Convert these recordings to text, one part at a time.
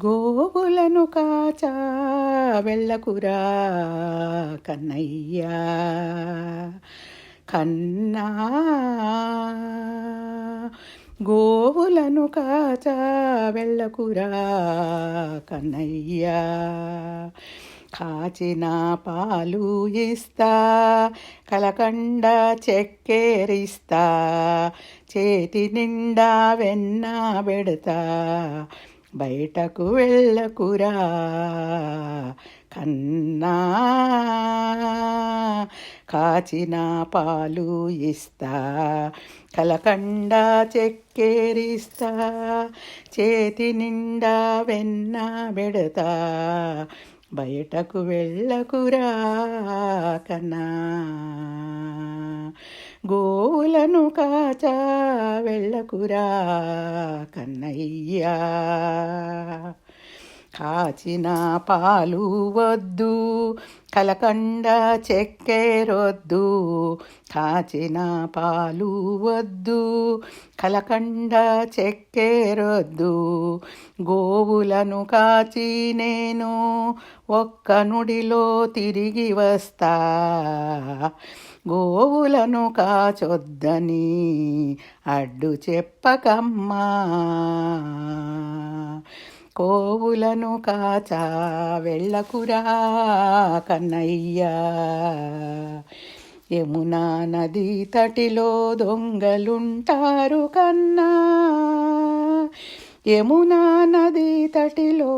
గోవులను కాచా వెళ్ళకురా కన్నయ్యా కన్నా. గోవులను కాచా వెళ్ళకురా కన్నయ్యా, కాచిన పాలు ఇస్తా, కలకండ చెక్కేరిస్తా, చేతి నిండా వెన్న పెడతా, బయటకు వెళ్ళకురా కన్నా. కాచిన పాలు ఇస్తా, కలకండ చెక్కేరిస్తా, చేతి నిండా వెన్న పెడతా, బయటకు వెళ్ళకురా కన్నా. గోవులను కాచా వెళ్ళకురా కన్నయ్యా, కాచిన పాలు వద్దు, కలకండ చెక్కెరొద్దు, కాచిన పాలు వద్దు, కలకండ చెక్కెరొద్దు, గోవులను కాచి నేను ఒక్క నుడిలో తిరిగి వస్తా, గోవులను కాచొద్దని అడ్డు చెప్పకమ్మా. కోవులను కాచా వెళ్ళకురా కన్నయ్యా, యమునా నది తటిలో దొంగలుంటారు కన్నా, యమునా నది తటిలో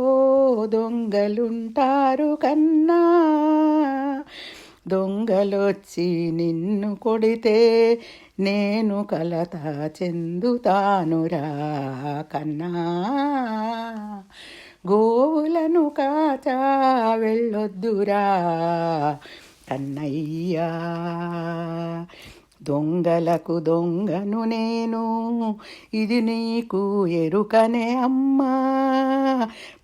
దొంగలుంటారు కన్నా, దొంగలొచ్చి నిన్ను కొడితే నేను కలత చెందుతానురా కన్నా. గోవులను కాచా వెళ్ళొద్దురా కన్నయ్యా, దొంగలకు దొంగను నేను, ఇది నీకు ఎరుకనే అమ్మా,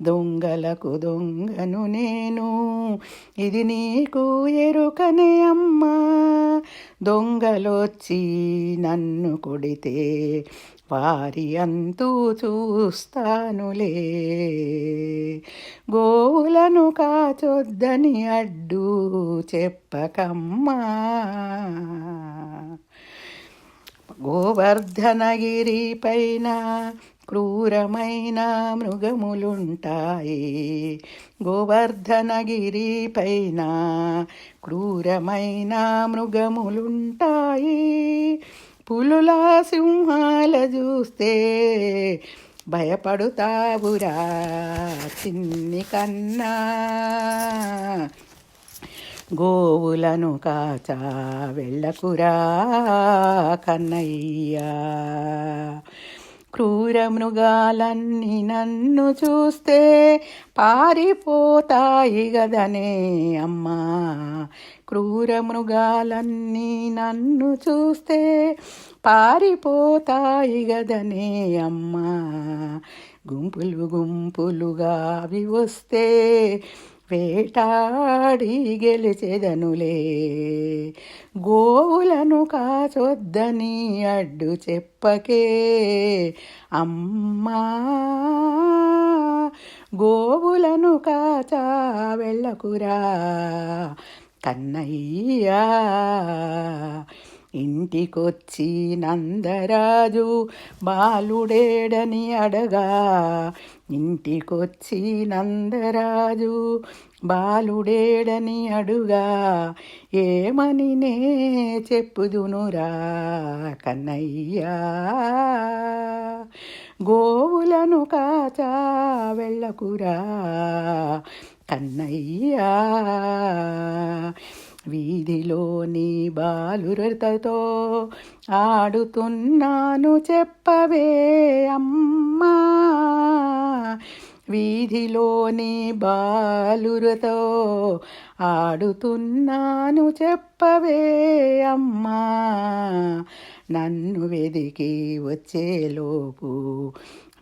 దొంగలకు దొంగను నేను, ఇది నీకు ఎరుకనే అమ్మా, దొంగలొచ్చి నన్ను కొడితే వారి అంతూ చూస్తానులే, గోవులను కాచొద్దని అడ్డు చెప్పకమ్మా. గోవర్ధనగిరి పైన క్రూరమైన మృగములుంటాయి, గోవర్ధనగిరి పైన క్రూరమైన మృగములుంటాయి, పులుల సింహాల చూస్తే భయపడుతావురా చిన్ని కన్నా. గోవులను కాచా వెళ్ళకురా కన్నయ్యా, క్రూర మృగాలన్నీ నన్ను చూస్తే పారిపోతాయి గదనే అమ్మా, క్రూర మృగాలన్నీ నన్ను చూస్తే పారిపోతాయి గదనే అమ్మా, గుంపులు గుంపులుగా అవి వస్తే వేటాడి గెలిచెదనులే, గోవులను కాచొద్దని అడ్డు చెప్పకే అమ్మా. గోవులను కాచా వెళ్ళకురా కన్నయ్యా, ఇంటికొచ్చి నందరాజు బాలుడేడని అడగా, ఇంటికొచ్చి నందరాజు బాలుడేడని అడుగా, ఏమని నే చెప్పుదునురా కన్నయ్యా. గోవులను కాచా వెళ్ళకురా కన్నయ్యా, వీధిలోని బాలురతో ఆడుతున్నాను చెప్పవే అమ్మా, వీధిలోని బాలురతో ఆడుతున్నాను చెప్పవే అమ్మా, నన్ను వెదికి వచ్చేలోపు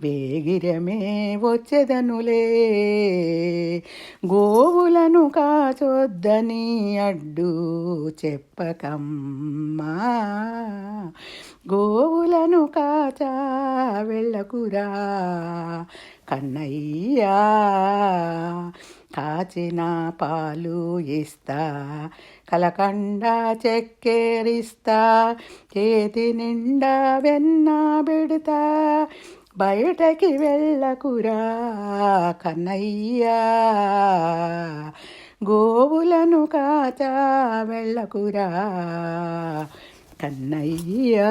వేగిరమే వచ్చెదనులే, గోవులను కాచొద్దని అడ్డు చెప్పకమ్మా, గోవులను కాచా వెళ్ళకురా కన్నయ్యా కాచిన పాలు ఇస్తా కలకండ చెక్కేరిస్తా చేతి నిండా వెన్న పెడతా బయటకి వెళ్ళకురా కన్నయ్యా గోవులను కాచా వెళ్ళకురా కన్నయ్యా.